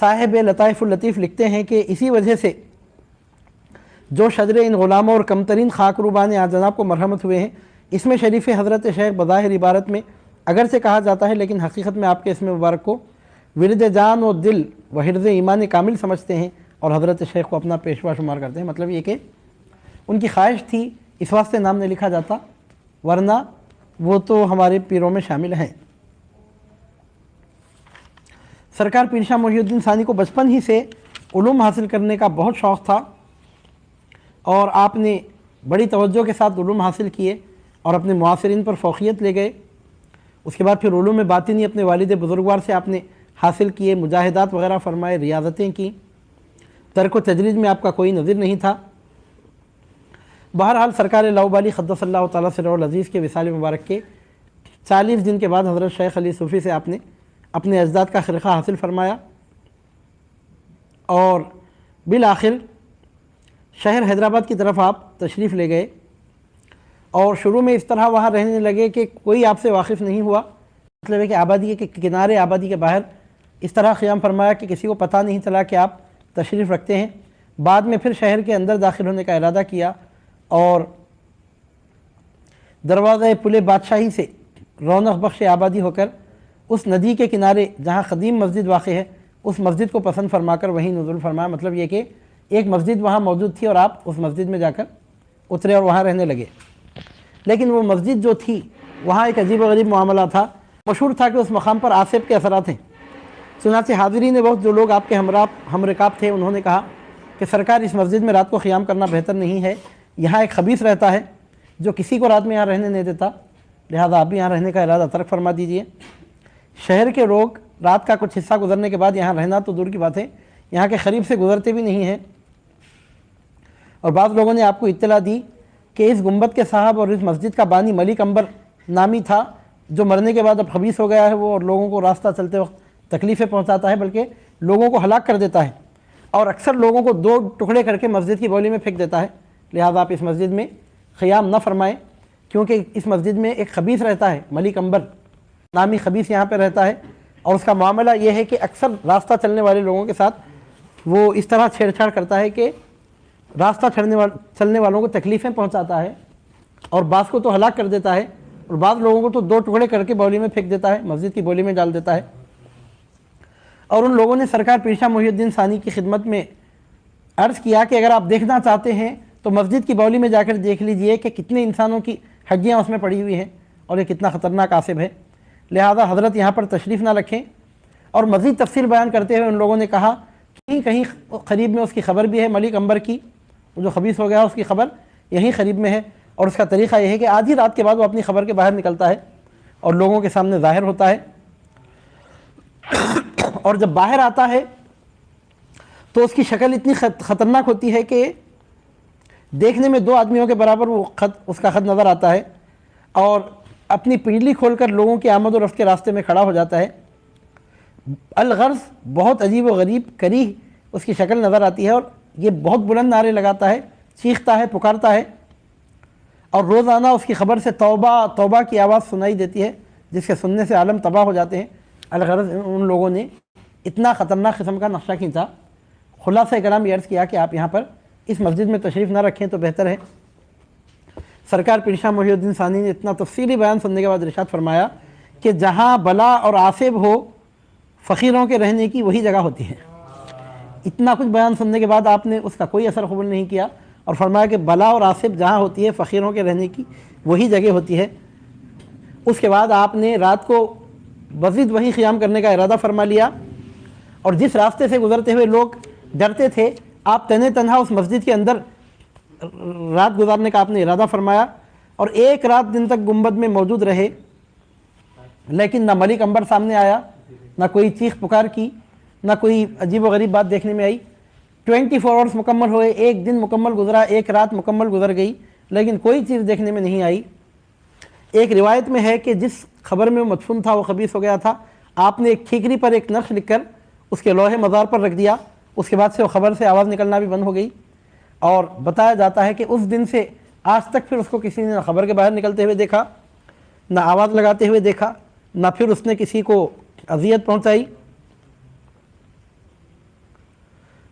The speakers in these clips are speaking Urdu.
صاحب لطائف اللطیف لکھتے ہیں کہ اسی وجہ سے جو شجر ان غلاموں اور کمترین خاک روبان آج جناب کو مرحمت ہوئے ہیں، اس میں شریف حضرت شیخ بظاہر عبارت میں اگرچہ کہا جاتا ہے، لیکن حقیقت میں آپ کے اسم مبارک کو ورد جان و دل و حرز ایمان کامل سمجھتے ہیں اور حضرت شیخ کو اپنا پیشوا شمار کرتے ہیں۔ مطلب یہ کہ ان کی خواہش تھی، اس واسطے نام نہیں لکھا جاتا، ورنہ وہ تو ہمارے پیروں میں شامل ہیں۔ سرکار پیر شاہ محی الدین ثانی کو بچپن ہی سے علوم حاصل کرنے کا بہت شوق تھا اور آپ نے بڑی توجہ کے ساتھ علوم حاصل کیے اور اپنے معاصرین پر فوقیت لے گئے۔ اس کے بعد پھر علوم باطنی اپنے والد بزرگوار سے آپ نے حاصل کیے، مجاہدات وغیرہ فرمائے، ریاضتیں کی، ترک و تجرید میں آپ کا کوئی نظیر نہیں تھا۔ بہرحال سرکار لاؤبالی قدس اللہ تعالیٰ سرہ العزیز کے وصال مبارک کے 40 دن کے بعد حضرت شیخ علی صوفی سے آپ نے اپنے اجداد کا خرقہ حاصل فرمایا اور بالآخر شہر حیدرآباد کی طرف آپ تشریف لے گئے اور شروع میں اس طرح وہاں رہنے لگے کہ کوئی آپ سے واقف نہیں ہوا، مطلب ہے کہ آبادی کے کنارے، آبادی کے باہر اس طرح قیام فرمایا کہ کسی کو پتہ نہیں چلا کہ آپ تشریف رکھتے ہیں۔ بعد میں پھر شہر کے اندر داخل ہونے کا ارادہ کیا اور دروازہ پل بادشاہی سے رونق بخش آبادی ہو کر اس ندی کے کنارے جہاں قدیم مسجد واقع ہے اس مسجد کو پسند فرما کر وہیں نزول فرمایا۔ مطلب یہ کہ ایک مسجد وہاں موجود تھی اور آپ اس مسجد میں جا کر اترے اور وہاں رہنے لگے، لیکن وہ مسجد جو تھی وہاں ایک عجیب و غریب معاملہ تھا۔ مشہور تھا کہ اس مقام پر آصف کے اثرات ہیں، چنانچہ حاضرین وقت جو لوگ آپ کے ہم رکاب تھے انہوں نے کہا کہ سرکار اس مسجد میں رات کو قیام کرنا بہتر نہیں ہے، یہاں ایک خبیث رہتا ہے جو کسی کو رات میں یہاں رہنے نہیں دیتا، لہذا آپ بھی یہاں رہنے کا ارادہ ترک فرما دیجئے۔ شہر کے لوگ رات کا کچھ حصہ گزرنے کے بعد یہاں رہنا تو دور کی بات ہے، یہاں کے قریب سے گزرتے بھی نہیں ہیں، اور بعض لوگوں نے آپ کو اطلاع دی کہ اس گنبد کے صاحب اور اس مسجد کا بانی ملک عنبر نامی تھا، جو مرنے کے بعد اب خبیث ہو گیا ہے وہ، اور لوگوں کو راستہ چلتے وقت تکلیفیں پہنچاتا ہے، بلکہ لوگوں کو ہلاک کر دیتا ہے اور اکثر لوگوں کو 2 ٹکڑے کر کے مسجد کی بولی میں پھینک دیتا ہے، لہذا آپ اس مسجد میں قیام نہ فرمائیں، کیونکہ اس مسجد میں ایک خبیث رہتا ہے، ملک عنبر نامی خبیث یہاں پہ رہتا ہے، اور اس کا معاملہ یہ ہے کہ اکثر راستہ چلنے والے لوگوں کے ساتھ وہ اس طرح چھیڑ چھاڑ کرتا ہے کہ راستہ چلنے والوں کو تکلیفیں پہنچاتا ہے اور بعض کو تو ہلاک کر دیتا ہے اور بعض لوگوں کو تو 2 ٹکڑے کر کے بولی میں پھینک دیتا ہے، مسجد کی بولی میں ڈال دیتا ہے۔ اور ان لوگوں نے سرکار پیر شاہ محی الدین ثانی کی خدمت میں عرض کیا کہ اگر آپ دیکھنا چاہتے ہیں تو مسجد کی بولی میں جا کر دیکھ لیجئے کہ کتنے انسانوں کی ہڈیاں اس میں پڑی ہوئی ہیں اور یہ کتنا خطرناک عاصب ہے، لہذا حضرت یہاں پر تشریف نہ رکھیں۔ اور مزید تفصیل بیان کرتے ہوئے ان لوگوں نے کہا کہ کہیں قریب میں اس کی خبر بھی ہے، ملک عنبر کی، وہ جو خبیث ہو گیا اس کی خبر یہیں قریب میں ہے، اور اس کا طریقہ یہ ہے کہ آدھی رات کے بعد وہ اپنی خبر کے باہر نکلتا ہے اور لوگوں کے سامنے ظاہر ہوتا ہے، اور جب باہر آتا ہے تو اس کی شکل اتنی خطرناک ہوتی ہے کہ دیکھنے میں 2 آدمیوں کے برابر وہ اس کا خط نظر آتا ہے، اور اپنی پنڈلی کھول کر لوگوں کی آمد و رفت کے راستے میں کھڑا ہو جاتا ہے۔ الغرض بہت عجیب و غریب کریہ اس کی شکل نظر آتی ہے، اور یہ بہت بلند نعرے لگاتا ہے، چیختا ہے، پکارتا ہے، اور روزانہ اس کی خبر سے توبہ توبہ کی آواز سنائی دیتی ہے جس کے سننے سے عالم تباہ ہو جاتے ہیں۔ الغرض ان لوگوں نے اتنا خطرناک قسم کا نقشہ کھینچا۔ خلاصہ کلام یہ عرض کیا کہ آپ یہاں پر اس مسجد میں تشریف نہ رکھیں تو بہتر ہے۔ سرکار پیر شاہ محی الدین ثانی نے اتنا تفصیلی بیان سننے کے بعد ارشاد فرمایا کہ جہاں بلا اور آصب ہو فقیروں کے رہنے کی وہی جگہ ہوتی ہے۔ اتنا کچھ بیان سننے کے بعد آپ نے اس کا کوئی اثر قبول نہیں کیا اور فرمایا کہ بلا اور آصب جہاں ہوتی ہے فقیروں کے رہنے کی وہی جگہ ہوتی ہے۔ اس کے بعد آپ نے رات کو مزید وہیں قیام کرنے کا ارادہ فرما لیا، اور جس راستے سے گزرتے ہوئے لوگ ڈرتے تھے آپ تنہا اس مسجد کے اندر رات گزارنے کا آپ نے ارادہ فرمایا، اور 1 رات دن تک گنبد میں موجود رہے، لیکن نہ ملک عنبر سامنے آیا، نہ کوئی چیخ پکار کی، نہ کوئی عجیب و غریب بات دیکھنے میں آئی۔ 24 آورس مکمل ہوئے، 1 دن مکمل گزرا، 1 رات مکمل گزر گئی، لیکن کوئی چیز دیکھنے میں نہیں آئی۔ ایک روایت میں ہے کہ جس خبر میں وہ مدفون تھا وہ خبیث ہو گیا تھا، آپ نے ایک ٹھیکری پر ایک نقش لکھ کر اس کے لوہے مزار پر رکھ دیا، اس کے بعد سے وہ خبر سے آواز نکلنا بھی بند ہو گئی، اور بتایا جاتا ہے کہ اس دن سے آج تک پھر اس کو کسی نے نہ خبر کے باہر نکلتے ہوئے دیکھا، نہ آواز لگاتے ہوئے دیکھا، نہ پھر اس نے کسی کو اذیت پہنچائی۔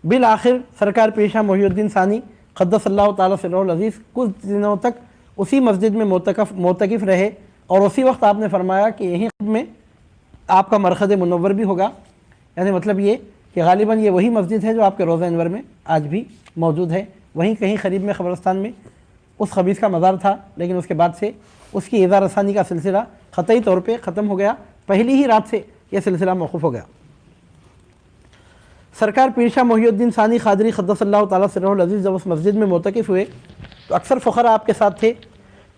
بالآخر سرکار پیر شاہ محی الدین ثانی قدس اللہ تعالیٰ سرہ العزیز کچھ دنوں تک اسی مسجد میں معتکف رہے، اور اسی وقت آپ نے فرمایا کہ یہیں میں آپ کا مرقد منور بھی ہوگا، یعنی مطلب یہ کہ غالباً یہ وہی مسجد ہے جو آپ کے روضہ انور میں آج بھی موجود ہے، وہیں کہیں قریب میں قبرستان میں اس خبیث کا مزار تھا، لیکن اس کے بعد سے اس کی ایذا رسانی کا سلسلہ قطعی طور پہ ختم ہو گیا، پہلی ہی رات سے یہ سلسلہ موقوف ہو گیا۔ سرکار پیر شاہ محی الدین ثانی قادری قدس اللہ تعالیٰ سرہ العزیز جب اس مسجد میں معتکف ہوئے تو اکثر فقراء آپ کے ساتھ تھے۔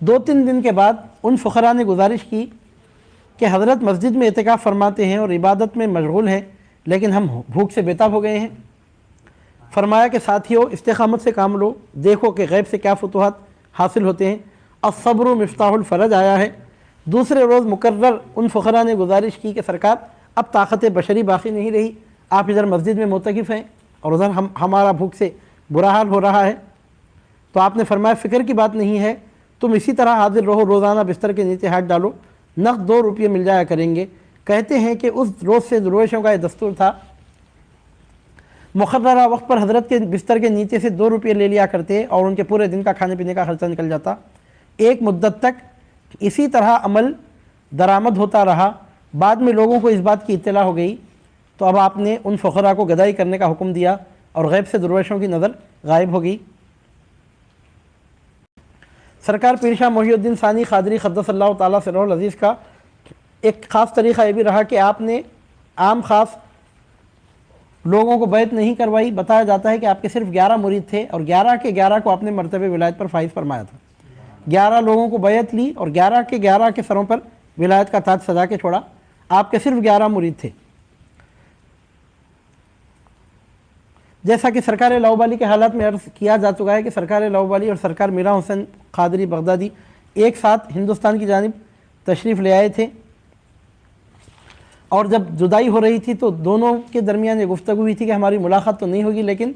2-3 دن کے بعد ان فقراء نے گزارش کی کہ حضرت مسجد میں اعتکاف فرماتے ہیں اور عبادت میں مشغول ہیں، لیکن ہم بھوک سے بیتاب ہو گئے ہیں۔ فرمایا کہ ساتھیو استقامت سے کام لو، دیکھو کہ غیب سے کیا فتوحات حاصل ہوتے ہیں، الصبر مفتاح الفرج آیا ہے۔ دوسرے روز مقرر ان فقراء نے گزارش کی کہ سرکار اب طاقت بشری باقی نہیں رہی، آپ ادھر مسجد میں معتکف ہیں اور ادھر ہمارا بھوک سے برا حال ہو رہا ہے۔ تو آپ نے فرمایا فکر کی بات نہیں ہے، تم اسی طرح حاضر رہو، روزانہ بستر کے نیچے ہاتھ ڈالو، نقد 2 روپے مل جایا کریں گے۔ کہتے ہیں کہ اس روز سے درویشوں کا یہ دستور تھا، مقررہ وقت پر حضرت کے بستر کے نیچے سے 2 روپے لے لیا کرتے اور ان کے پورے دن کا کھانے پینے کا خرچہ نکل جاتا۔ ایک مدت تک اسی طرح عمل درآمد ہوتا رہا۔ بعد میں لوگوں کو اس بات کی اطلاع ہو گئی تو اب آپ نے ان فقراء کو گدائی کرنے کا حکم دیا اور غیب سے درویشوں کی نظر غائب ہو گئی۔ سرکار پیر شاہ محی الدین ثانی قادری قدس اللہ تعالیٰ سرہ العزیز کا ایک خاص طریقہ یہ بھی رہا کہ آپ نے عام خاص لوگوں کو بیعت نہیں کروائی۔ بتایا جاتا ہے کہ آپ کے صرف 11 مرید تھے اور 11 کے 11 کو آپ نے مرتبہ ولایت پر فائز فرمایا تھا۔ 11 لوگوں کو بیعت لی اور 11 کے 11 کے سروں پر ولایت کا تاج سجا کے چھوڑا۔ آپ کے صرف 11 مرید تھے۔ جیسا کہ سرکار لاؤبالی کے حالات میں عرض کیا جا چکا ہے کہ سرکار لاؤبالی اور سرکار میرا حسین قادری بغدادی ایک ساتھ ہندوستان کی جانب تشریف لے آئے تھے، اور جب جدائی ہو رہی تھی تو دونوں کے درمیان یہ گفتگو ہوئی تھی کہ ہماری ملاقات تو نہیں ہوگی لیکن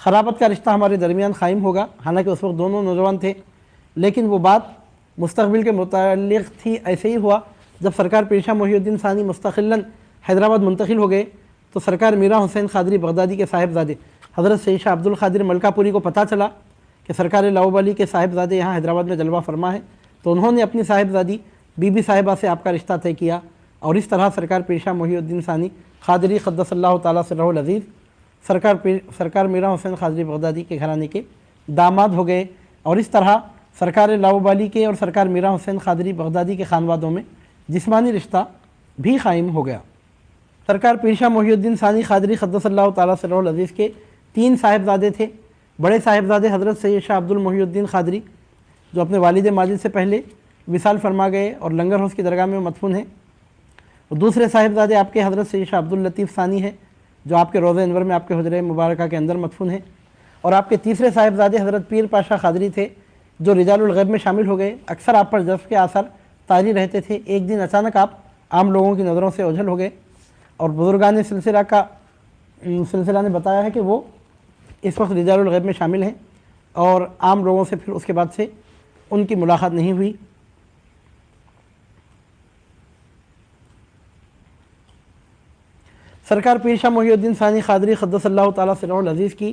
خرابت کا رشتہ ہمارے درمیان قائم ہوگا۔ حالانکہ اس وقت دونوں نوجوان تھے، لیکن وہ بات مستقبل کے متعلق تھی۔ ایسے ہی ہوا جب سرکار پیر شاہ محی الدین ثانی مستقلاً حیدرآباد منتقل ہو گئے تو سرکار میرا حسین قادری بغدادی کے صاحبزادے حضرت سید شاہ عبد القادر ملکہ پوری کو پتہ چلا کہ سرکار لاؤبالی کے صاحبزادے یہاں حیدرآباد میں جلوہ فرما ہے، تو انہوں نے اپنی صاحبزادی بی بی صاحبہ سے آپ کا رشتہ طے کیا، اور اس طرح سرکار پیر شاہ محی الدین ثانی قادری قدس اللہ تعالیٰ سرہ العزیز سرکار میرا حسین قادری بغدادی کے گھرانے کے داماد ہو گئے، اور اس طرح سرکار لاؤبالی کے اور سرکار میرا حسین قادری بغدادی کے خانوادوں میں جسمانی رشتہ بھی قائم ہو گیا۔ سرکار پیر شاہ محی الدین ثانی قادری قدس اللہ تعالیٰ سرہ العزیز کے 3 صاحبزادے تھے۔ بڑے صاحبزادے حضرت سید شاہ عبد المحی الدین قادری جو اپنے والد ماجد سے پہلے وصال فرما گئے اور لنگر حوض کی درگاہ میں مدفون ہیں، اور دوسرے صاحبزادے آپ کے حضرت سید شاہ عبد اللطیف ثانی ہیں جو آپ کے روضہ انور میں آپ کے حجرہ مبارکہ کے اندر مدفون ہیں، اور آپ کے تیسرے صاحبزادے حضرت پیر پاشا قادری تھے جو رجال الغیب میں شامل ہو گئے۔ اکثر آپ پر جذب کے آثار طاری رہتے تھے۔ ایک دن اچانک آپ عام لوگوں کی نظروں سے اوجھل ہو گئے، اور بزرگان سلسلہ نے بتایا ہے کہ وہ اس وقت رجال الغیب میں شامل ہیں، اور عام لوگوں سے پھر اس کے بعد سے ان کی ملاقات نہیں ہوئی۔ سرکار پیر شاہ محی الدین ثانی قادری قدس اللہ تعالیٰ سرہ العزیز کی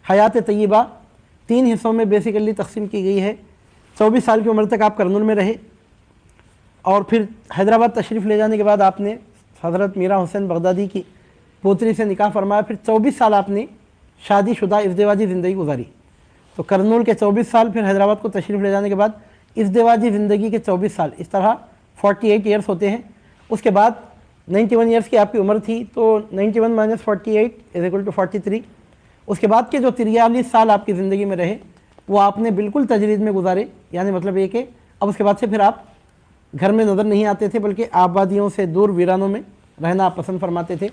حیات طیبہ 3 حصوں میں بیسیکلی تقسیم کی گئی ہے۔ 24 سال کی عمر تک آپ کرنول میں رہے، اور پھر حیدرآباد تشریف لے جانے کے بعد آپ نے حضرت میرا حسین بغدادی کی پوتری سے نکاح فرمایا۔ پھر 24 سال آپ نے شادی شدہ ازدواجی زندگی گزاری۔ تو کرنول کے 24 سال، پھر حیدرآباد کو تشریف لے جانے کے بعد ازدواجی زندگی کے 24 سال، اس طرح 48 ایئرس ہوتے ہیں۔ اس کے بعد 91 ایئرس کی آپ کی عمر تھی، تو 91 - 48 = 43۔ اس کے بعد کے جو 43 سال آپ کی زندگی میں رہے وہ آپ نے بالکل تجرید میں گزارے، یعنی مطلب یہ کہ اب اس کے بعد سے پھر آپ گھر میں نظر نہیں آتے تھے بلکہ آبادیوں سے دور ویرانوں میں رہنا آپ پسند فرماتے تھے۔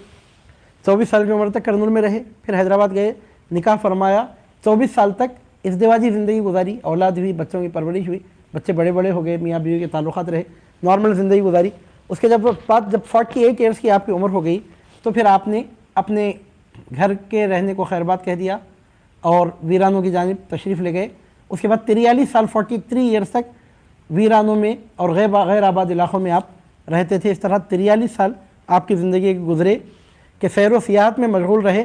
24 سال کی عمر تک کرنول میں رہے، پھر حیدرآباد گئے، نکاح فرمایا، 24 سال تک ازدواجی زندگی گزاری، اولاد ہوئی، بچوں کی پرورش ہوئی، بچے بڑے بڑے ہو گئے، میاں بیوی کے تعلقات رہے، نارمل زندگی گزاری۔ اس کے بعد جب 48 ایئرس کی آپ کی عمر ہو گئی تو پھر آپ نے اپنے گھر کے رہنے کو خیر بات کہہ دیا اور ویرانوں کی جانب تشریف لے گئے۔ اس کے بعد 43 سال 43 ایئرس تک ویرانوں میں اور غیر آباد علاقوں میں آپ رہتے تھے۔ اس طرح 43 سال آپ کی زندگی گزرے کہ سیر و سیاحت میں مشغول رہے،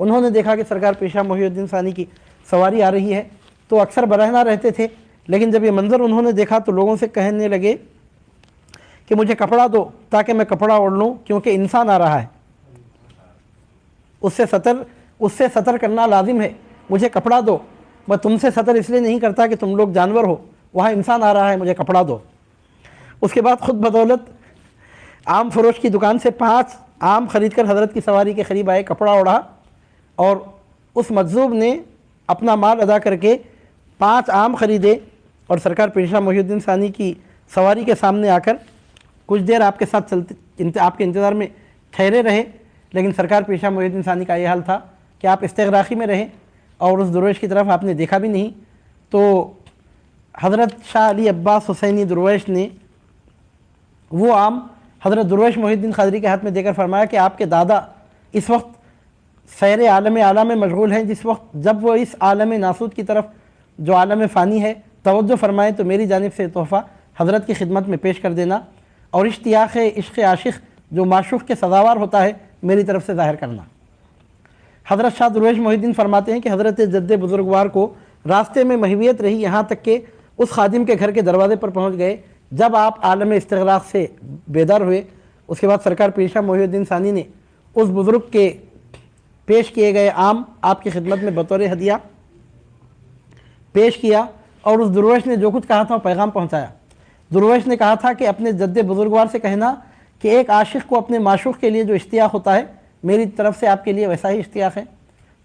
انہوں نے دیکھا کہ سرکار پیر شاہ محی الدین ثانی کی سواری آ رہی ہے تو اکثر برہنہ رہتے تھے، لیکن جب یہ منظر انہوں نے دیکھا تو لوگوں سے کہنے لگے کہ مجھے کپڑا دو تاکہ میں کپڑا اوڑھ لوں، کیونکہ انسان آ رہا ہے، اس سے ستر کرنا لازم ہے، مجھے کپڑا دو، میں تم سے ستر اس لیے نہیں کرتا کہ تم لوگ جانور ہو، وہاں انسان آ رہا ہے، مجھے کپڑا دو۔ اس کے بعد خود بدولت آم فروش کی دکان سے 5 آم خرید کر حضرت کی سواری کے قریب آئے، کپڑا اوڑھا، اور اس مجذوب نے اپنا مال ادا کر کے 5 آم خریدے اور سرکار پیر شاہ محی الدین ثانی کی سواری کے سامنے آ کر کچھ دیر آپ کے ساتھ آپ کے انتظار میں ٹھہرے رہے، لیکن سرکار پیر شاہ محی الدین ثانی کا یہ حال تھا کہ آپ استغراقی میں رہے اور اس درویش کی طرف آپ نے دیکھا بھی نہیں۔ تو حضرت شاہ علی عباس حسینی درویش نے وہ آم حضرت درویش محی الدین قادری کے ہاتھ میں دے کر فرمایا کہ آپ کے دادا اس وقت سیر عالم اعلیٰ میں مشغول ہیں، جس وقت جب وہ اس عالم ناسوت کی طرف جو عالم فانی ہے توجہ فرمائیں تو میری جانب سے تحفہ حضرت کی خدمت میں پیش کر دینا، اور اشتیاق عشق عاشق جو معشوق کے سزاوار ہوتا ہے میری طرف سے ظاہر کرنا۔ حضرت شاہ درویش محی الدین فرماتے ہیں کہ حضرت جد بزرگوار کو راستے میں محویت رہی، یہاں تک کہ اس خادم کے گھر کے دروازے پر پہنچ گئے۔ جب آپ عالم استغراق سے بیدار ہوئے، اس کے بعد سرکار پیر شاہ محی الدین ثانی نے اس بزرگ کے پیش کیے گئے آم آپ کی خدمت میں بطور ہدیہ پیش کیا، اور اس درویش نے جو کچھ کہا تھا وہ پیغام پہنچایا۔ درویش نے کہا تھا کہ اپنے جد بزرگوار سے کہنا کہ ایک عاشق کو اپنے معشوق کے لیے جو اشتیاق ہوتا ہے میری طرف سے آپ کے لیے ویسا ہی اشتیاق ہے۔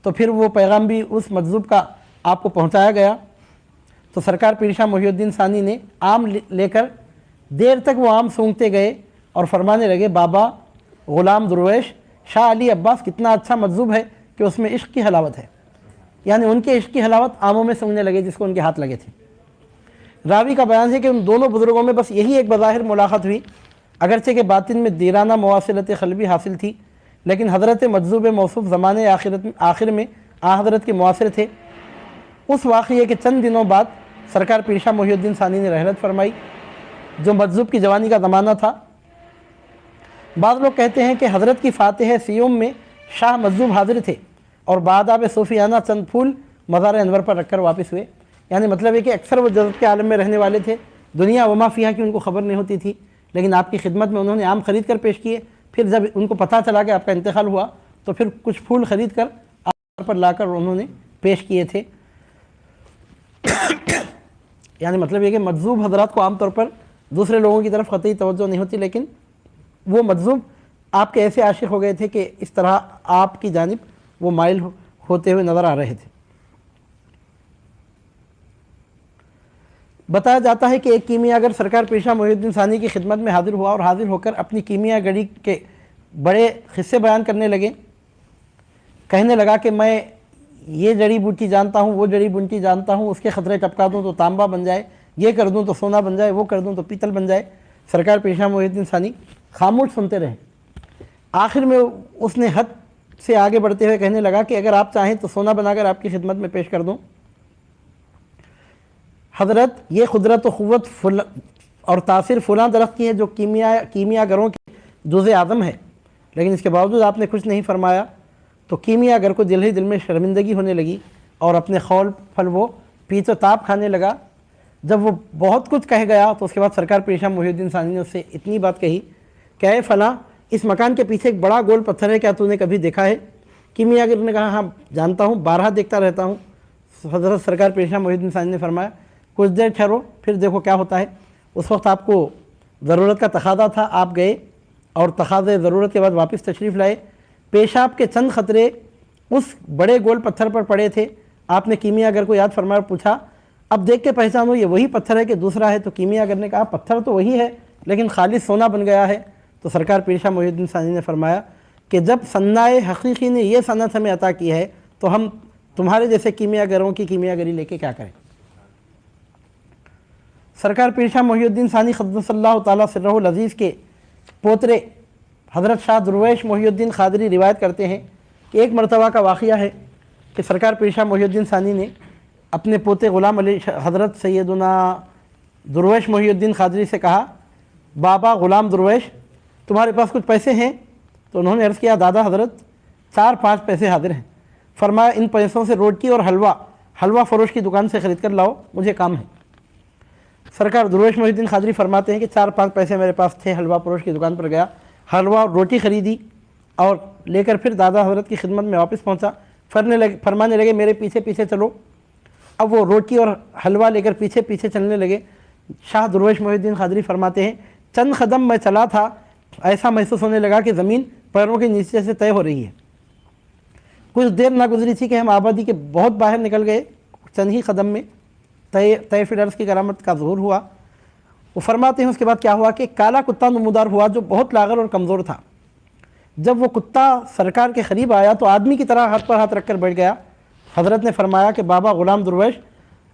تو پھر وہ پیغام بھی اس مجذوب کا آپ کو پہنچایا گیا۔ تو سرکار پیر شاہ محی الدین ثانی نے آم لے کر دیر تک وہ آم سونگتے گئے اور فرمانے لگے، بابا غلام درویش شاہ علی عباس کتنا اچھا مجذوب ہے کہ اس میں عشق کی حلاوت ہے، یعنی ان کے عشق کی حلاوت آموں میں سونگنے لگے جس کو ان کے ہاتھ لگے تھے۔ راوی کا بیان ہے کہ ان دونوں بزرگوں میں بس یہی ایک بظاہر ملاقات ہوئی، اگرچہ کہ باطن میں دیرانہ مواصلت قلبی حاصل تھی، لیکن حضرت مجذوب موصوف زمانے آخر میں حضرت کے معاصر تھے۔ اس واقعے کے چند دنوں بعد سرکار پیر شاہ محی الدین ثانی نے رحلت فرمائی، جو مجذوب کی جوانی کا زمانہ تھا۔ بعض لوگ کہتے ہیں کہ حضرت کی فاتح سیوم میں شاہ مجذوب حاضر تھے اور بآداب صوفیانہ چند پھول مزار انور پر رکھ کر واپس ہوئے، یعنی مطلب ہے کہ اکثر وہ جذب کے عالم میں رہنے والے تھے، دنیا وما فیہا کی ان کو خبر نہیں ہوتی تھی، لیکن آپ کی خدمت میں انہوں نے آم خرید کر پیش کیے۔ پھر جب ان کو پتہ چلا کہ آپ کا انتقال ہوا تو پھر کچھ پھول خرید کر آپ پر لا کر انہوں نے پیش کیے تھے۔ یعنی مطلب یہ کہ مجذوب حضرات کو عام طور پر دوسرے لوگوں کی طرف قطعی توجہ نہیں ہوتی، لیکن وہ مجذوب آپ کے ایسے عاشق ہو گئے تھے کہ اس طرح آپ کی جانب وہ مائل ہوتے ہوئے نظر آ رہے تھے۔ بتایا جاتا ہے کہ ایک کیمیاگر سرکار پیر شاہ محی الدین ثانی کی خدمت میں حاضر ہوا اور حاضر ہو کر اپنی کیمیا گری کے بڑے قصے بیان کرنے لگے، کہنے لگا کہ میں یہ جڑی بوٹی جانتا ہوں، وہ جڑی بوٹی جانتا ہوں، اس کے خطرے ٹپکا دوں تو تانبا بن جائے، یہ کر دوں تو سونا بن جائے، وہ کر دوں تو پیتل بن جائے۔ سرکار پیر شاہ محی الدین ثانی خاموش سنتے رہے۔ آخر میں اس نے حد سے آگے بڑھتے ہوئے کہنے لگا کہ اگر آپ چاہیں تو سونا بنا کر آپ کی خدمت میں پیش کر دوں۔ حضرت یہ قدرت و قوت اور تاثیر فلاں درخت کی ہے جو کیمیا گروں کی جز اعظم ہے، لیکن اس کے باوجود آپ نے کچھ نہیں فرمایا۔ تو کیمیا گر کو دل ہی دل میں شرمندگی ہونے لگی اور اپنے خول پھل وہ پیچ و تاب کھانے لگا۔ جب وہ بہت کچھ کہہ گیا تو اس کے بعد سرکار پیر شاہ محی الدین ثانی نے اس سے اتنی بات کہی کہ اے فلاں، اس مکان کے پیچھے ایک بڑا گول پتھر ہے، کیا تو نے کبھی دیکھا ہے؟ کیمیا گر نے کہا ہاں جانتا ہوں، بارہا دیکھتا رہتا ہوں۔ حضرت سرکار پیر شاہ محی الدین ثانی نے فرمایا کچھ دیر ٹھہرو پھر دیکھو کیا ہوتا ہے۔ اس وقت آپ کو ضرورت کا تقاضا تھا، آپ گئے اور تقاضے ضرورت کے بعد واپس تشریف لائے۔ پیشاب کے چند خطرے اس بڑے گول پتھر پر پڑے تھے۔ آپ نے کیمیا گر کو یاد فرمایا، پوچھا اب دیکھ کے پہچانو یہ وہی پتھر ہے کہ دوسرا ہے؟ تو کیمیا گر نے کہا پتھر تو وہی ہے لیکن خالص سونا بن گیا ہے۔ تو سرکار پیر شاہ محی الدین ثانی نے فرمایا کہ جب صناع حقیقی نے یہ صنعت ہمیں عطا کی ہے تو ہم تمہارے جیسے کیمیا گروں کی کیمیا گری لے کے کیا کریں۔ سرکار پیر شاہ محی الدین ثانی قدس اللہ تعالیٰ سرہ العزیز کے پوترے حضرت شاہ درویش محی الدین قادری روایت کرتے ہیں کہ ایک مرتبہ کا واقعہ ہے کہ سرکار پیر شاہ محی الدین ثانی نے اپنے پوتے غلام علی حضرت سیدنا درویش محی الدین قادری سے کہا بابا غلام درویش تمہارے پاس کچھ پیسے ہیں؟ تو انہوں نے عرض کیا دادا حضرت 4-5 پیسے حاضر ہیں۔ فرمایا ان پیسوں سے روٹی اور حلوہ فروش کی دکان سے خرید کر لاؤ، مجھے کام ہے۔ سرکار درویش محی الدین قادری فرماتے ہیں کہ 4-5 پیسے میرے پاس تھے، حلوہ فروش کی دکان پر گیا، حلوہ اور روٹی خریدی اور لے کر پھر دادا حضرت کی خدمت میں واپس پہنچا، فرمانے لگے میرے پیچھے پیچھے چلو۔ اب وہ روٹی اور حلوہ لے کر پیچھے پیچھے چلنے لگے۔ شاہ درویش محی الدین قادری فرماتے ہیں چند قدم میں چلا تھا، ایسا محسوس ہونے لگا کہ زمین پیروں کے نیچے سے طے ہو رہی ہے۔ کچھ دیر نہ گزری تھی کہ ہم آبادی کے بہت باہر نکل گئے، چند ہی قدم میں طے فی کی کرامت کا ظہور ہوا۔ وہ فرماتے ہیں اس کے بعد کیا ہوا کہ کالا کتا نمودار ہوا جو بہت لاغر اور کمزور تھا۔ جب وہ کتا سرکار کے قریب آیا تو آدمی کی طرح ہاتھ پر ہاتھ رکھ کر بیٹھ گیا۔ حضرت نے فرمایا کہ بابا غلام درویش،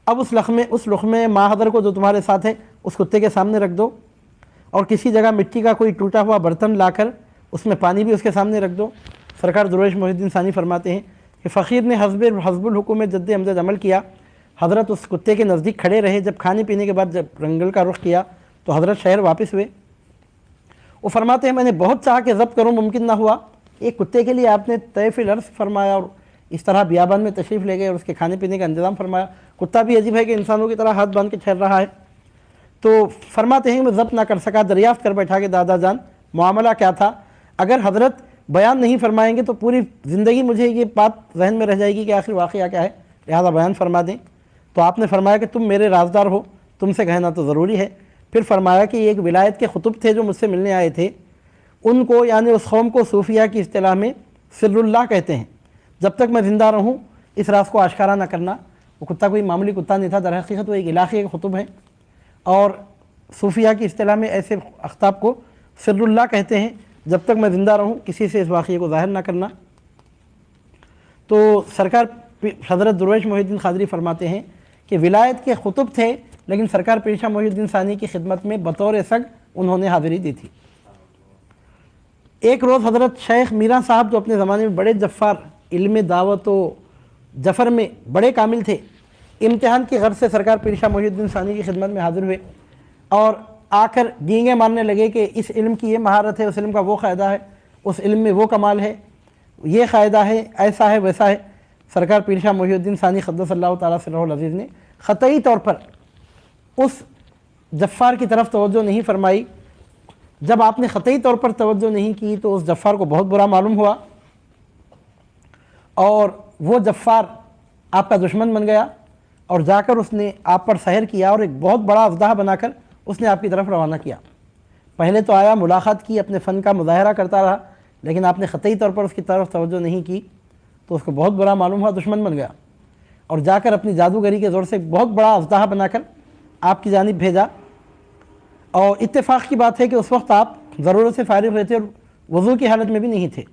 اب اس لقمے ماں حضر کو جو تمہارے ساتھ ہے اس کتے کے سامنے رکھ دو، اور کسی جگہ مٹی کا کوئی ٹوٹا ہوا برتن لا کر اس میں پانی بھی اس کے سامنے رکھ دو۔ سرکار درویش محی الدین ثانی فرماتے ہیں کہ فقیر نے حزب الحکومت جد امجد عمل کیا۔ حضرت اس کتے کے نزدیک کھڑے رہے۔ جب کھانے پینے کے بعد جب رنگل کا رخ کیا تو حضرت شہر واپس ہوئے۔ وہ فرماتے ہیں میں نے بہت چاہا کہ ضبط کروں، ممکن نہ ہوا۔ ایک کتے کے لیے آپ نے طے فی الارض فرمایا اور اس طرح بیابان میں تشریف لے گئے اور اس کے کھانے پینے کا انتظام فرمایا۔ کتا بھی عجیب ہے کہ انسانوں کی طرح ہاتھ باندھ کے ٹھہر رہا ہے۔ تو فرماتے ہیں میں ضبط نہ کر سکا، دریافت کر بیٹھا کہ دادا جان معاملہ کیا تھا۔ اگر حضرت بیان نہیں فرمائیں گے تو پوری زندگی مجھے یہ بات ذہن میں رہ جائے گی کہ آخر واقعہ کیا ہے، لہذا بیان فرما دیں۔ تو آپ نے فرمایا کہ تم میرے رازدار ہو، تم سے کہنا تو ضروری ہے۔ پھر فرمایا کہ یہ ایک ولایت کے خطب تھے جو مجھ سے ملنے آئے تھے، ان کو یعنی اس قوم کو صوفیہ کی اصطلاح میں سر اللہ کہتے ہیں۔ جب تک میں زندہ رہوں اس راز کو آشکارا نہ کرنا۔ وہ کتا کوئی معمولی کتا نہیں تھا، در حقیقت وہ ایک الہی کے خطب ہے، اور صوفیہ کی اصطلاح میں ایسے اخطاب کو سر اللہ کہتے ہیں۔ جب تک میں زندہ رہوں کسی سے اس واقعے کو ظاہر نہ کرنا۔ تو سرکار حضرت درویش محی الدین قادری فرماتے ہیں کہ ولایت کے خطب تھے، لیکن سرکار پیر شاہ محی الدین ثانی کی خدمت میں بطور سگ انہوں نے حاضری دی تھی۔ ایک روز حضرت شیخ میران صاحب جو اپنے زمانے میں بڑے جفار، علم دعوت و جفر میں بڑے کامل تھے، امتحان کی غرض سے سرکار پیر شاہ محی الدین ثانی کی خدمت میں حاضر ہوئے اور آ کر ڈینگیں مارنے لگے کہ اس علم کی یہ مہارت ہے، اس علم کا وہ قاعدہ ہے، اس علم میں وہ کمال ہے، یہ قاعدہ ہے، ایسا ہے ویسا ہے۔ سرکار پیر شاہ محی الدین ثانی قدس اللہ تعالیٰ سرہ العزیز نے قطعی طور پر اس جفار کی طرف توجہ نہیں فرمائی۔ جب آپ نے قطعی طور پر توجہ نہیں کی تو اس جفار کو بہت برا معلوم ہوا اور وہ جفار آپ کا دشمن بن گیا اور جا کر اس نے آپ پر سحر کیا اور ایک بہت بڑا اژدہا بنا کر اس نے آپ کی طرف روانہ کیا۔ پہلے تو آیا، ملاقات کی، اپنے فن کا مظاہرہ کرتا رہا، لیکن آپ نے قطعی طور پر اس کی طرف توجہ نہیں کی تو اس کو بہت برا معلوم ہوا، دشمن بن گیا اور جا کر اپنی جادوگری کے زور سے بہت بڑا اژدہا بنا کر آپ کی جانب بھیجا۔ اور اتفاق کی بات ہے کہ اس وقت آپ ضرورت سے فارغ ہوئے تھے اور وضو کی حالت میں بھی نہیں تھے،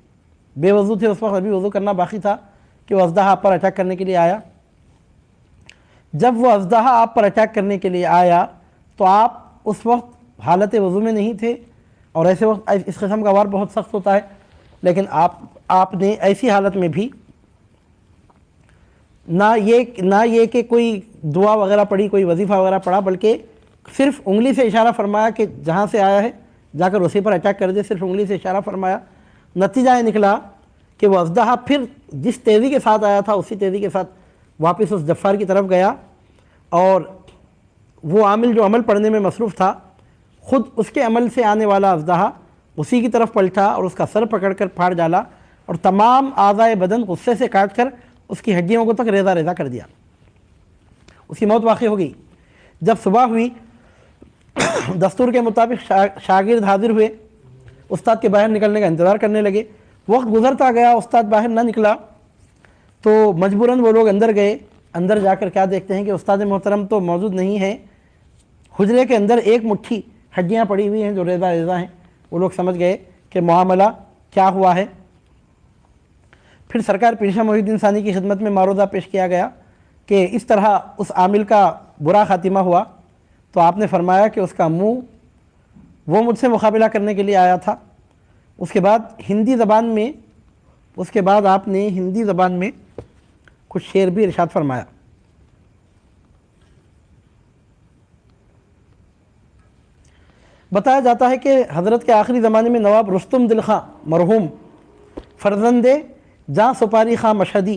بے وضو تھے اس وقت، ابھی وضو کرنا باقی تھا کہ وہ اژدہا آپ پر اٹیک کرنے کے لیے آیا۔ جب وہ اژدہا آپ پر اٹیک کرنے کے لیے آیا تو آپ اس وقت حالت وضو میں نہیں تھے، اور ایسے وقت اس قسم کا وار بہت سخت ہوتا ہے، لیکن آپ نے ایسی حالت میں بھی نہ یہ کہ کوئی دعا وغیرہ پڑھی، کوئی وظیفہ وغیرہ پڑھا، بلکہ صرف انگلی سے اشارہ فرمایا کہ جہاں سے آیا ہے جا کر اسی پر اٹیک کر دے، صرف انگلی سے اشارہ فرمایا۔ نتیجہ یہ نکلا کہ وہ اژدہا پھر جس تیزی کے ساتھ آیا تھا اسی تیزی کے ساتھ واپس اس جفار کی طرف گیا، اور وہ عامل جو عمل پڑھنے میں مصروف تھا خود اس کے عمل سے آنے والا اژدہا اسی کی طرف پلٹا اور اس کا سر پکڑ کر پھاڑ ڈالا اور تمام اعضائے بدن غصے سے کاٹ کر اس کی ہڈیوں کو تک ریزہ ریزہ کر دیا۔ اس کی موت واقع ہو گئی۔ جب صبح ہوئی دستور کے مطابق شاگرد حاضر ہوئے، استاد کے باہر نکلنے کا انتظار کرنے لگے۔ وقت گزرتا گیا، استاد باہر نہ نکلا تو مجبوراً وہ لوگ اندر گئے۔ اندر جا کر کیا دیکھتے ہیں کہ استاد محترم تو موجود نہیں ہے، حجرے کے اندر ایک مٹھی ہڈیاں پڑی ہوئی ہیں جو ریزہ ریزہ ہیں۔ وہ لوگ سمجھ گئے کہ معاملہ کیا ہوا ہے۔ پھر سرکار پیر شاہ محی الدین ثانی کی خدمت میں معروضہ پیش کیا گیا کہ اس طرح اس عامل کا برا خاتمہ ہوا، تو آپ نے فرمایا کہ اس کا منہ وہ مجھ سے مقابلہ کرنے کے لیے آیا تھا۔ اس کے بعد آپ نے ہندی زبان میں کچھ شعر بھی ارشاد فرمایا۔ بتایا جاتا ہے کہ حضرت کے آخری زمانے میں نواب رستم دل خاں مرحوم، فرزند جاں سپاری خاں مشہدی،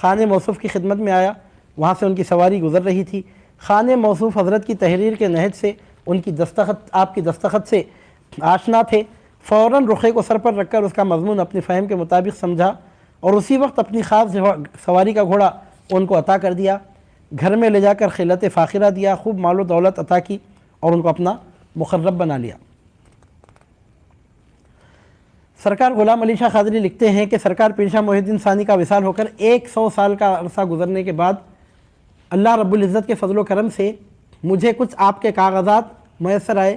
خانِ موصوف کی خدمت میں آیا، وہاں سے ان کی سواری گزر رہی تھی، خانِ موصوف حضرت کی تحریر کے نہج سے، ان کی دستخط، آپ کی دستخط سے آشنا تھے، فوراً رخے کو سر پر رکھ کر اس کا مضمون اپنی فہم کے مطابق سمجھا اور اسی وقت اپنی خاص سواری کا گھوڑا ان کو عطا کر دیا، گھر میں لے جا کر خلعت فاخرہ دیا، خوب مال و دولت عطا کی اور ان کو اپنا مقرب بنا لیا۔ سرکار غلام علی شاہ قادری لکھتے ہیں کہ سرکار پیر شاہ محی الدین ثانی کا وصال ہو کر 100 سال کا عرصہ گزرنے کے بعد اللہ رب العزت کے فضل و کرم سے مجھے کچھ آپ کے کاغذات میسر آئے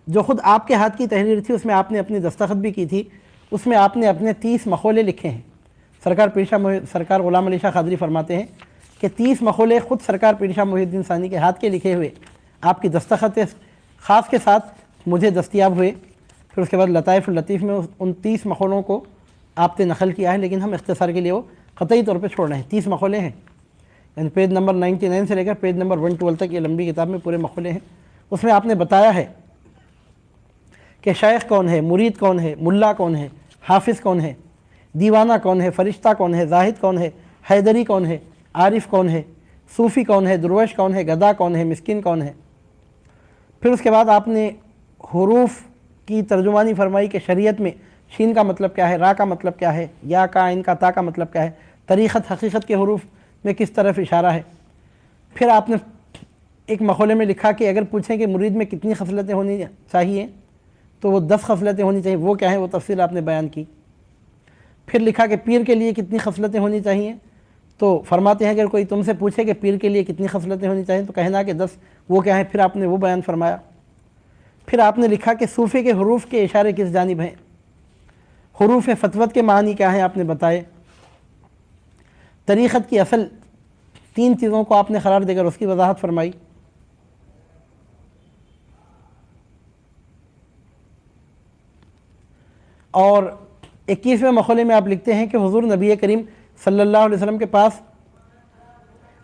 جو خود آپ کے ہاتھ کی تحریر تھی، اس میں آپ نے اپنی دستخط بھی کی تھی، اس میں آپ نے اپنے 30 مقولے لکھے ہیں۔ سرکار غلام علی شاہ قادری فرماتے ہیں کہ 30 مقولے خود سرکار پیر شاہ محی الدین ثانی کے ہاتھ کے لکھے ہوئے آپ کی دستخط خاص کے ساتھ مجھے دستیاب ہوئے۔ پھر اس کے بعد لطائف اللطیف میں ان 30 مقولوں کو آپ نے نقل کیا ہے، لیکن ہم اختصار کے لیے وہ قطعی طور پہ چھوڑ رہے ہیں۔ 30 مقولے ہیں، یعنی پیج نمبر 99 سے لے کر پیج نمبر 112 تک یہ لمبی کتاب میں پورے مقولے ہیں۔ اس میں آپ نے بتایا ہے کہ شیخ کون ہے، مرید کون ہے، ملا کون ہے، حافظ کون ہے، دیوانہ کون ہے، فرشتہ کون ہے، زاہد کون ہے، حیدری کون ہے، عارف کون ہے، صوفی کون ہے، درویش کون ہے، گدا کون ہے، مسکین کون ہے۔ پھر اس کے بعد آپ نے حروف کی ترجمانی فرمائی کہ شریعت میں شین کا مطلب کیا ہے، را کا مطلب کیا ہے، یا کا، عین کا، تا کا مطلب کیا ہے، طریقت حقیقت کے حروف میں کس طرف اشارہ ہے۔ پھر آپ نے ایک مقولے میں لکھا کہ اگر پوچھیں کہ مرید میں کتنی خصلتیں ہونی چاہیے تو وہ 10 خصلتیں ہونی چاہیے، وہ کیا ہے وہ تفصیل آپ نے بیان کی۔ پھر لکھا کہ پیر کے لیے کتنی خصلتیں ہونی چاہیے، تو فرماتے ہیں اگر کوئی تم سے پوچھے کہ پیر کے لیے کتنی خصلتیں ہونی چاہیے تو کہنا کہ 10، وہ کیا ہے، پھر آپ نے وہ بیان فرمایا۔ پھر آپ نے لکھا کہ صوفی کے حروف کے اشارے کس جانب ہیں، حروف فتوت کے معنی کیا ہیں آپ نے بتائے، طریقت کی اصل 3 چیزوں کو آپ نے قرار دے کر اس کی وضاحت فرمائی۔ اور 21ویں مقولے میں آپ لکھتے ہیں کہ حضور نبی کریم صلی اللہ علیہ وسلم کے پاس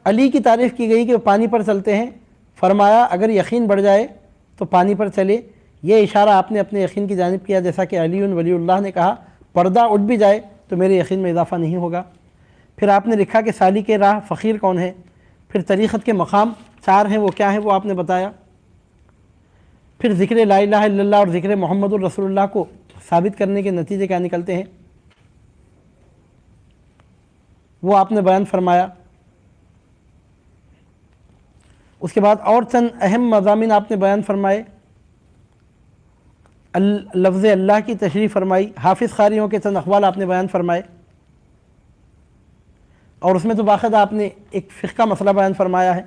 علی کی تعریف کی گئی کہ وہ پانی پر چلتے ہیں، فرمایا اگر یقین بڑھ جائے تو پانی پر چلے۔ یہ اشارہ آپ نے اپنے یقین کی جانب کیا، جیسا کہ علی ولی اللہ نے کہا پردہ اٹھ بھی جائے تو میرے یقین میں اضافہ نہیں ہوگا۔ پھر آپ نے لکھا کہ سالک راہ فقیر کون ہے، پھر طریقت کے مقام 4 ہیں، وہ کیا ہیں وہ آپ نے بتایا۔ پھر ذکر لا الہ الا اللہ اور ذکر محمد الرسول اللہ کو ثابت کرنے کے نتیجے کیا نکلتے ہیں وہ آپ نے بیان فرمایا۔ اس کے بعد اور چند اہم مضامین آپ نے بیان فرمائے، لفظ اللہ کی تشریح فرمائی، حافظ قاریوں کے چند اقوال آپ نے بیان فرمائے، اور اس میں تو باقاعدہ آپ نے ایک فقہ کا مسئلہ بیان فرمایا ہے،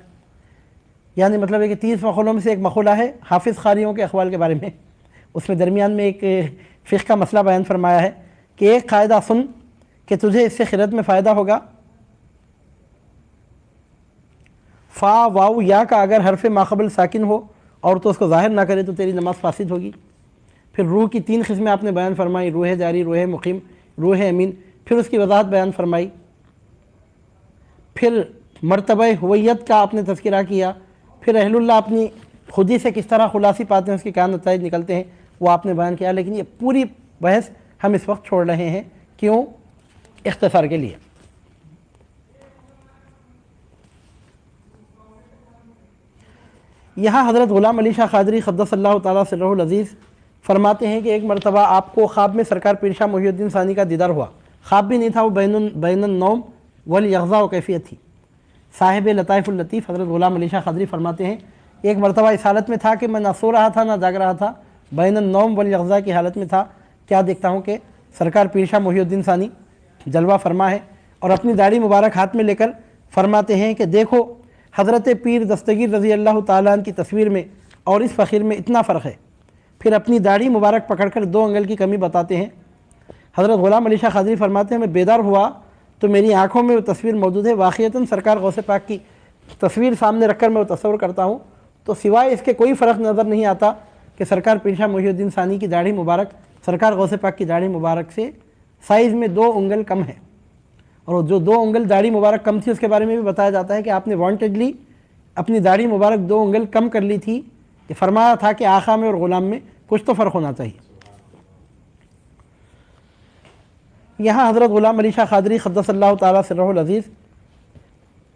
یعنی مطلب ہے کہ 30 مقولوں میں سے ایک مقولہ ہے حافظ قاریوں کے اقوال کے بارے میں، اس میں درمیان میں ایک فقہ کا مسئلہ بیان فرمایا ہے کہ ایک قاعدہ سن کہ تجھے اس سے خیرت میں فائدہ ہوگا، فا واو یا کا اگر حرف ماقبل ساکن ہو اور تو اس کو ظاہر نہ کرے تو تیری نماز فاسد ہوگی۔ پھر روح کی 3 قسمیں آپ نے بیان فرمائی، روح جاری، روح مقیم، روح امین، پھر اس کی وضاحت بیان فرمائی۔ پھر مرتبہ ہویت کا آپ نے تذکرہ کیا، پھر اہل اللہ اپنی خودی سے کس طرح خلاصی پاتے ہیں، اس کے کیا نتائج نکلتے ہیں وہ آپ نے بیان کیا، لیکن یہ پوری بحث ہم اس وقت چھوڑ رہے ہیں، کیوں؟ اختصار کے لیے۔ یہاں حضرت غلام علی شاہ قادری قدس اللہ تعالیٰ سرہ العزیز فرماتے ہیں کہ ایک مرتبہ آپ کو خواب میں سرکار پیر شاہ محی الدین ثانی کا دیدار ہوا، خواب بھی نہیں تھا، وہ بین النوم والیقظہ و کیفیت تھی۔ صاحب لطائف اللطیف حضرت غلام علی شاہ قادری فرماتے ہیں ایک مرتبہ اس حالت میں تھا کہ میں نہ سو رہا تھا نہ جاگ رہا تھا، بین النوم والیقظہ کی حالت میں تھا، کیا دیکھتا ہوں کہ سرکار پیر شاہ محی الدین ثانی جلوہ فرما ہے اور اپنی داڑھی مبارک ہاتھ میں لے کر فرماتے ہیں کہ دیکھو حضرت پیر دستگیر رضی اللہ تعالیٰ عنہ کی تصویر میں اور اس فقیر میں اتنا فرق ہے۔ پھر اپنی داڑھی مبارک پکڑ کر 2 انگل کی کمی بتاتے ہیں۔ حضرت غلام علی شاہ قادری فرماتے ہیں میں بیدار ہوا تو میری آنکھوں میں وہ تصویر موجود ہے، واقعتاً سرکار غوث پاک کی تصویر سامنے رکھ کر میں وہ تصور کرتا ہوں تو سوائے اس کے کوئی فرق نظر نہیں آتا کہ سرکار پیر شاہ محی الدین ثانی کی داڑھی مبارک سرکار غوث پاک کی داڑھی مبارک سے سائز میں 2 انگل کم ہے، اور جو 2 انگل داڑھی مبارک کم تھی اس کے بارے میں بھی بتایا جاتا ہے کہ آپ نے وانٹیڈلی اپنی داڑھی مبارک 2 انگل کم کر لی تھی، کہ فرمایا تھا کہ آقا میں اور غلام میں کچھ تو فرق ہونا چاہیے۔ یہاں حضرت غلام علی شاہ قادری قدس اللہ تعالیٰ سرہ العزیز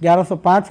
1105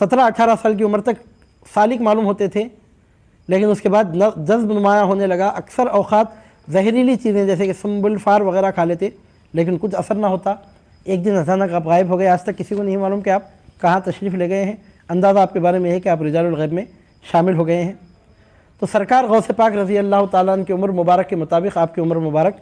17-18 سال کی عمر تک سالک معلوم ہوتے تھے، لیکن اس کے بعد جذب نمایاں ہونے لگا۔ اکثر اوقات زہریلی چیزیں جیسے کہ سنبل فار وغیرہ کھا لیتے لیکن کچھ اثر نہ ہوتا۔ ایک دن اچانک آپ غائب ہو گئے، آج تک کسی کو نہیں معلوم کہ آپ کہاں تشریف لے گئے ہیں۔ اندازہ آپ کے بارے میں ہے کہ آپ رجال الغیب میں شامل ہو گئے ہیں۔ تو سرکار غوث پاک رضی اللہ تعالیٰ عنہ کی عمر مبارک کے مطابق آپ کی عمر مبارک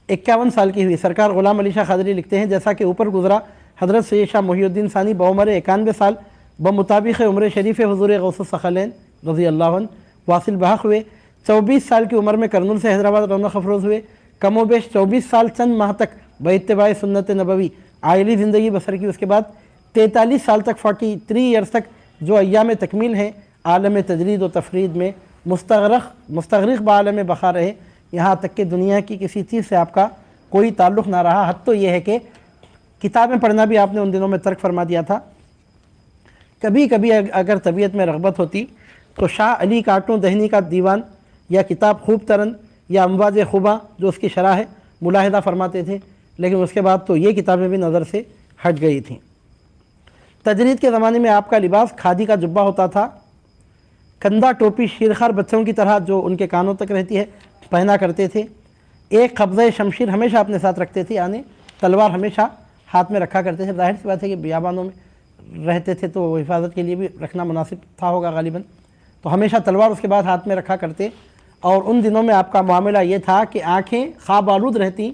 51 سال کی ہوئی۔ سرکار غلام علی شاہ قادری لکھتے ہیں جیسا کہ اوپر گزرا، حضرت سید شاہ محی الدین ثانی بعمر 91 سال بمطابق عمر شریف حضور غوث الثقلین رضی اللہ عنہ واصل بحق ہوئے۔ 24 سال کی عمر میں کرنول سے حیدرآباد رونق افروز ہوئے۔ کم و بیش 24 سال چند ماہ تک باتباع سنت نبوی عائلی زندگی بسر کی۔ اس کے بعد 43 سال تک 43 ایئرس تک جو ایام تکمیل ہیں عالم تجرید و تفرید میں مستغرق بعالم بقا رہے، یہاں تک کہ دنیا کی کسی چیز سے آپ کا کوئی تعلق نہ رہا۔ حد تو یہ ہے کہ کتابیں پڑھنا بھی آپ نے ان دنوں میں ترک فرما دیا تھا۔ کبھی کبھی اگر طبیعت میں رغبت ہوتی تو شاہ علی کاٹوں دہنی کا دیوان یا کتاب خوب ترن یا امواج خوباں جو اس کی شرح ہے ملاحظہ فرماتے تھے، لیکن اس کے بعد تو یہ کتابیں بھی نظر سے ہٹ گئی تھیں۔ تجرید کے زمانے میں آپ کا لباس کھادی کا جبہ ہوتا تھا، کندھا ٹوپی شیرخوار بچوں کی طرح جو ان کے کانوں تک رہتی ہے پہنا کرتے تھے۔ ایک قبضہ شمشیر ہمیشہ اپنے ساتھ رکھتے تھے، یعنی تلوار ہمیشہ ہاتھ میں رکھا کرتے تھے۔ ظاہر سی بات ہے کہ بیابانوں میں رہتے تھے تو حفاظت کے لیے بھی رکھنا مناسب تھا ہوگا غالباً، تو ہمیشہ تلوار اس کے بعد ہاتھ میں رکھا کرتے۔ اور ان دنوں میں آپ کا معاملہ یہ تھا کہ آنکھیں خواب آلود رہتی،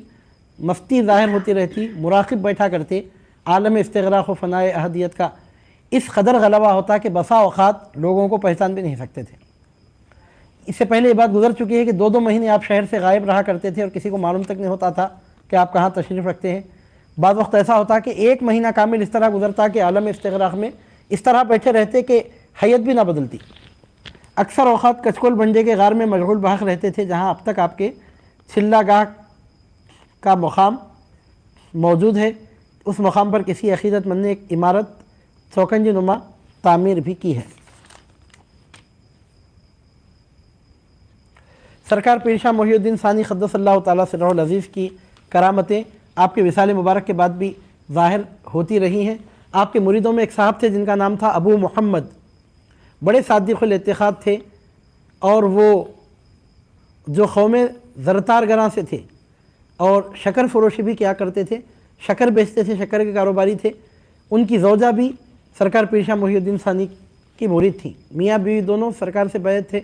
مستی ظاہر ہوتی رہتی، مراقب بیٹھا کرتے۔ عالم استغراق و فنائے احدیت کا اس قدر غلبہ ہوتا کہ بسا اوقات لوگوں کو پہچان بھی نہیں سکتے تھے۔ اس سے پہلے یہ بات گزر چکی ہے کہ 2 مہینے آپ شہر سے غائب رہا کرتے تھے اور کسی کو معلوم تک نہیں ہوتا تھا کہ آپ کہاں تشریف رکھتے ہیں۔ بعض وقت ایسا ہوتا کہ 1 مہینہ کامل اس طرح گزرتا کہ عالم استغراق میں اس طرح بیٹھے رہتے کہ حیت بھی نہ بدلتی۔ اکثر اوقات کچکول بنجے کے غار میں مشغول بحق رہتے تھے، جہاں اب تک آپ کے چلہ گاہ کا مقام موجود ہے۔ اس مقام پر کسی عقیدت مند نے ایک عمارت چوکنجی نما تعمیر بھی کی ہے۔ سرکار پیر شاہ محی الدین ثانی قدس اللہ تعالیٰ سرہ العزیز کی کرامتیں آپ کے وصال مبارک کے بعد بھی ظاہر ہوتی رہی ہیں۔ آپ کے مریدوں میں ایک صاحب تھے جن کا نام تھا ابو محمد، بڑے صادق الاعتقاد تھے، اور وہ جو قوم زرتار گراں سے تھے اور شکر فروشی بھی کیا کرتے تھے، شکر بیچتے تھے، شکر کے کاروباری تھے۔ ان کی زوجہ بھی سرکار پیر شاہ محی الدین ثانی کی مرید تھیں، میاں بیوی دونوں سرکار سے بیعت تھے،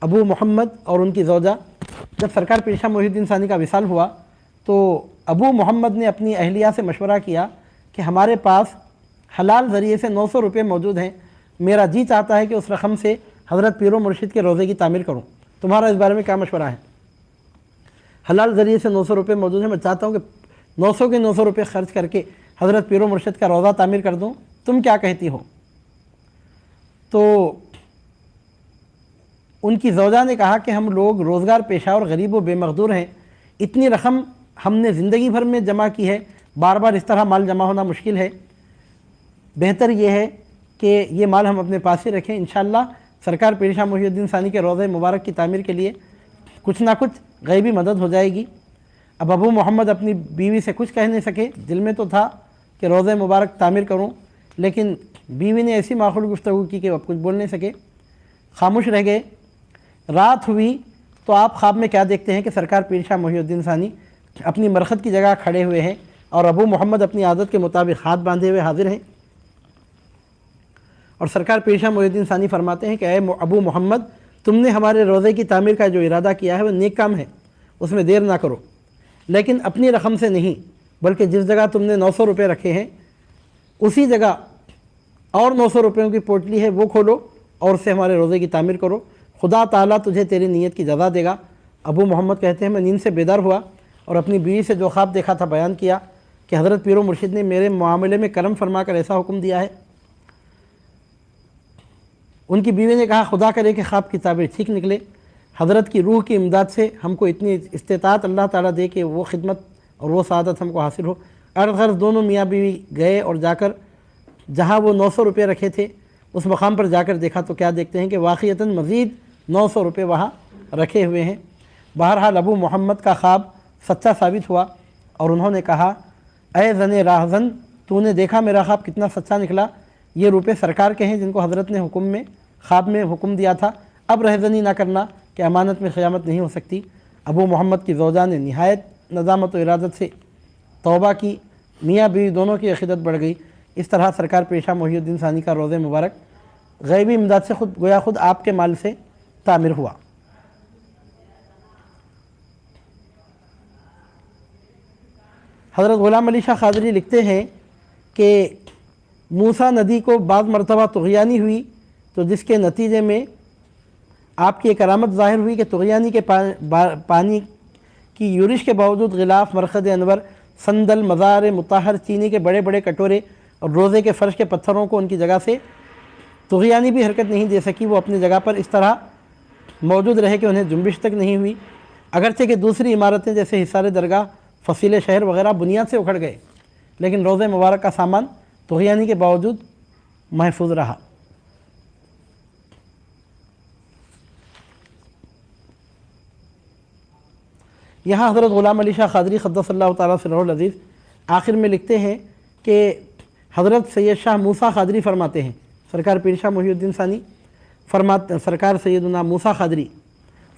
ابو محمد اور ان کی زوجہ۔ جب سرکار پیر شاہ محی الدین ثانی کا وصال ہوا تو ابو محمد نے اپنی اہلیہ سے مشورہ کیا کہ ہمارے پاس حلال ذریعے سے 900 روپے موجود ہیں، میرا جی چاہتا ہے کہ اس رقم سے حضرت پیر و مرشد کے روضے کی تعمیر کروں، تمہارا اس بارے میں کیا مشورہ ہے؟ حلال ذریعے سے 900 روپے موجود ہیں، میں چاہتا ہوں کہ 900 کے 900 روپے خرچ کر کے حضرت پیر و مرشد کا روضہ تعمیر کر دوں، تم کیا کہتی ہو؟ تو ان کی زوجہ نے کہا کہ ہم لوگ روزگار پیشہ اور غریب و بے مقدور ہیں، اتنی رقم ہم نے زندگی بھر میں جمع کی ہے، بار بار اس طرح مال جمع ہونا مشکل ہے، بہتر یہ ہے کہ یہ مال ہم اپنے پاس ہی رکھیں، انشاءاللہ سرکار پیر شاہ محی الدین ثانی کے روضہ مبارک کی تعمیر کے لیے کچھ نہ کچھ غیبی مدد ہو جائے گی۔ اب ابو محمد اپنی بیوی سے کچھ کہہ نہیں سکے، دل میں تو تھا کہ روضہ مبارک تعمیر کروں، لیکن بیوی نے ایسی معقول گفتگو کی کہ اب کچھ بول نہیں سکے، خاموش رہ گئے۔ رات ہوئی تو آپ خواب میں کیا دیکھتے ہیں کہ سرکار پیر شاہ محی الدین ثانی اپنی مرخد کی جگہ کھڑے ہوئے ہیں اور ابو محمد اپنی عادت کے مطابق ہاتھ باندھے ہوئے حاضر ہیں، اور سرکار پیر شاہ محی الدین ثانی فرماتے ہیں کہ اے ابو محمد، تم نے ہمارے روضے کی تعمیر کا جو ارادہ کیا ہے وہ نیک کام ہے، اس میں دیر نہ کرو، لیکن اپنی رقم سے نہیں بلکہ جس جگہ تم نے 900 روپے رکھے ہیں اسی جگہ اور 900 روپیوں کی پوٹلی ہے وہ کھولو اور اس سے ہمارے روضے کی تعمیر کرو، خدا تعالیٰ تجھے تیری نیت کی جزا دے گا۔ ابو محمد کہتے ہیں میں نیند سے بیدار ہوا اور اپنی بیوی سے جو خواب دیکھا تھا بیان کیا کہ حضرت پیر و مرشد نے میرے معاملے میں کرم فرما کر ایسا حکم دیا ہے۔ ان کی بیوی نے کہا خدا کرے کہ خواب کی تعبیر ٹھیک نکلے، حضرت کی روح کی امداد سے ہم کو اتنی استطاعت اللہ تعالیٰ دے کہ وہ خدمت اور وہ سعادت ہم کو حاصل ہو۔ غرض دونوں میاں بیوی گئے اور جا کر جہاں وہ 900 روپے رکھے تھے اس مقام پر جا کر دیکھا تو کیا دیکھتے ہیں کہ واقعتاً مزید 900 روپے وہاں رکھے ہوئے ہیں۔ بہرحال ابو محمد کا خواب سچا ثابت ہوا اور انہوں نے کہا اے زن راہزن، تو نے دیکھا میرا خواب کتنا سچا نکلا، یہ روپے سرکار کے ہیں جن کو حضرت نے حکم میں خواب میں حکم دیا تھا اب رہزنی نہ کرنا کہ امانت میں خیانت نہیں ہو سکتی۔ ابو محمد کی زوجہ نے نہایت ندامت و ارادت سے توبہ کی، میاں بیوی دونوں کی عقیدت بڑھ گئی۔ اس طرح سرکار پیشہ محی الدین ثانی کا روضہ مبارک غیبی امداد سے خود آپ کے مال سے تعمیر ہوا۔ حضرت غلام علی شاہ قادری لکھتے ہیں کہ موسیٰ ندی کو بعض مرتبہ طغیانی ہوئی تو جس کے نتیجے میں آپ کی ایک کرامت ظاہر ہوئی کہ طغیانی کے پانی کی یورش کے باوجود غلاف، مرقد انور، صندل، مزار مطہر، چینی کے بڑے بڑے کٹورے اور روزے کے فرش کے پتھروں کو ان کی جگہ سے طغیانی بھی حرکت نہیں دے سکی۔ وہ اپنی جگہ پر اس طرح موجود رہے کہ انہیں جنبش تک نہیں ہوئی، اگرچہ کہ دوسری عمارتیں جیسے حصار درگاہ، فصیل شہر وغیرہ بنیاد سے اکھڑ گئے، لیکن روزہ مبارک کا سامان طغیانی کے باوجود محفوظ رہا۔ یہاں حضرت غلام علی شاہ قادری قدس اللہ تعالیٰ سرہ العزیز آخر میں لکھتے ہیں کہ حضرت سید شاہ موسیٰ قادری فرماتے ہیں، سرکار پیر شاہ محی الدین ثانی سرکار سیدنا موسیٰ قادری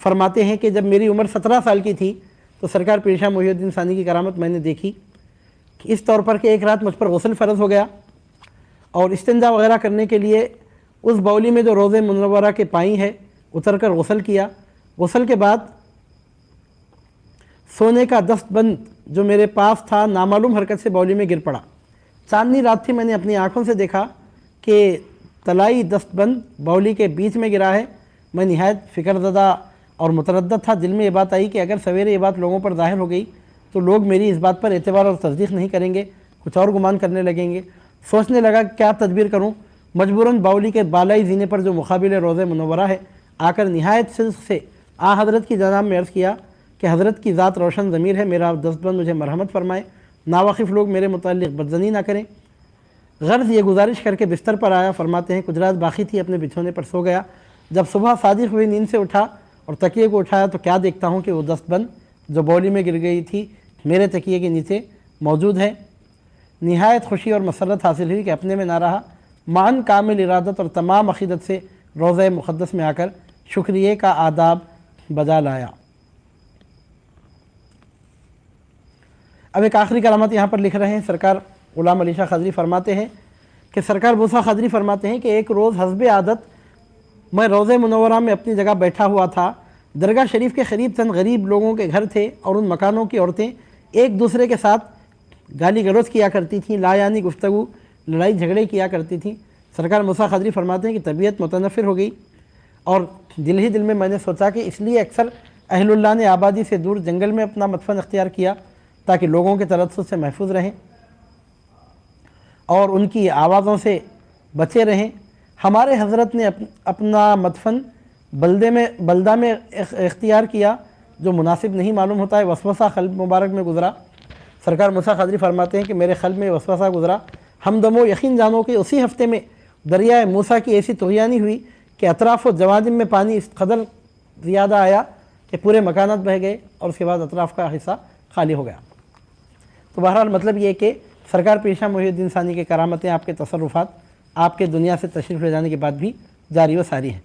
فرماتے ہیں کہ جب میری عمر 17 سال کی تھی تو سرکار پیر شاہ محی الدین ثانی کی کرامت میں نے دیکھی، اس طور پر کہ ایک رات مجھ پر غسل فرض ہو گیا اور استنجا وغیرہ کرنے کے لیے اس باولی میں جو روضہ منورہ کے پائی ہے اتر کر غسل کیا۔ غسل کے بعد سونے کا دست بند جو میرے پاس تھا نامعلوم حرکت سے باولی میں گر پڑا۔ چاندنی رات تھی، میں نے اپنی آنکھوں سے دیکھا کہ طلائی دست بند باولی کے بیچ میں گرا ہے۔ میں نہایت فکر زدہ اور متردد تھا۔ دل میں یہ بات آئی کہ اگر سویرے یہ بات لوگوں پر ظاہر ہو گئی تو لوگ میری اس بات پر اعتبار اور تصدیق نہیں کریں گے، کچھ اور گمان کرنے لگیں گے۔ سوچنے لگا کہ کیا تدبیر کروں۔ مجبوراً باولی کے بالائی زینے پر جو مقابل روضہ منورہ ہے آ کر نہایت صدق سے حضرت کی جناب میں عرض کیا کہ حضرت کی ذات روشن ضمیر ہے، میرا دست بند مجھے مرحمت فرمائے، ناواقف لوگ میرے متعلق بدزنی نہ کریں۔ غرض یہ گزارش کر کے بستر پر آیا۔ فرماتے ہیں کچھ رات باقی تھی، اپنے بچھونے پر سو گیا۔ جب صبح صادق ہوئی، نیند سے اٹھا اور تکیے کو اٹھایا تو کیا دیکھتا ہوں کہ وہ دست بند جو باولی میں گر گئی تھی میرے تکیے کے نیچے موجود ہے۔ نہایت خوشی اور مسرت حاصل ہوئی کہ اپنے میں نہ رہا، مان کامل ارادت اور تمام عقیدت سے روضہ مقدس میں آ کر شکریہ کا آداب بجا لایا۔ اب ایک آخری کلمات یہاں پر لکھ رہے ہیں، سرکار غلام علی شاہ قادری فرماتے ہیں کہ سرکار موسیٰ قادری فرماتے ہیں کہ ایک روز حسب عادت میں روضہ منورہ میں اپنی جگہ بیٹھا ہوا تھا۔ درگاہ شریف کے قریب چند غریب لوگوں کے گھر تھے اور ان مکانوں کی عورتیں ایک دوسرے کے ساتھ گالی گلوچ کیا کرتی تھیں، لا یعنی گفتگو، لڑائی جھگڑے کیا کرتی تھیں۔ سرکار موسیٰ قادری فرماتے ہیں کہ طبیعت متنفر ہو گئی اور دل ہی دل میں نے سوچا کہ اس لیے اکثر اہل اللہ نے آبادی سے دور جنگل میں اپنا مدفن اختیار کیا تاکہ لوگوں کے تلطف سے محفوظ رہیں اور ان کی آوازوں سے بچے رہیں۔ ہمارے حضرت نے اپنا مدفن بلدہ میں اختیار کیا جو مناسب نہیں معلوم ہوتا ہے، وسوسہ قلب مبارک میں گزرا۔ سرکار موسیٰ قادری فرماتے ہیں کہ میرے قلب میں وسوسہ گزرا، ہمدم و یقین جانو کہ اسی ہفتے میں دریائے موسیٰ کی ایسی طغیانی ہوئی کہ اطراف و جوانب میں پانی اس قدر زیادہ آیا کہ پورے مکانات بہہ گئے اور اس کے بعد اطراف کا حصہ خالی ہو گیا۔ تو بہرحال مطلب یہ کہ سرکار پیر شاہ محی الدین ثانی کے کرامتیں، آپ کے تصرفات آپ کے دنیا سے تشریف لے جانے کے بعد بھی جاری و ساری ہیں۔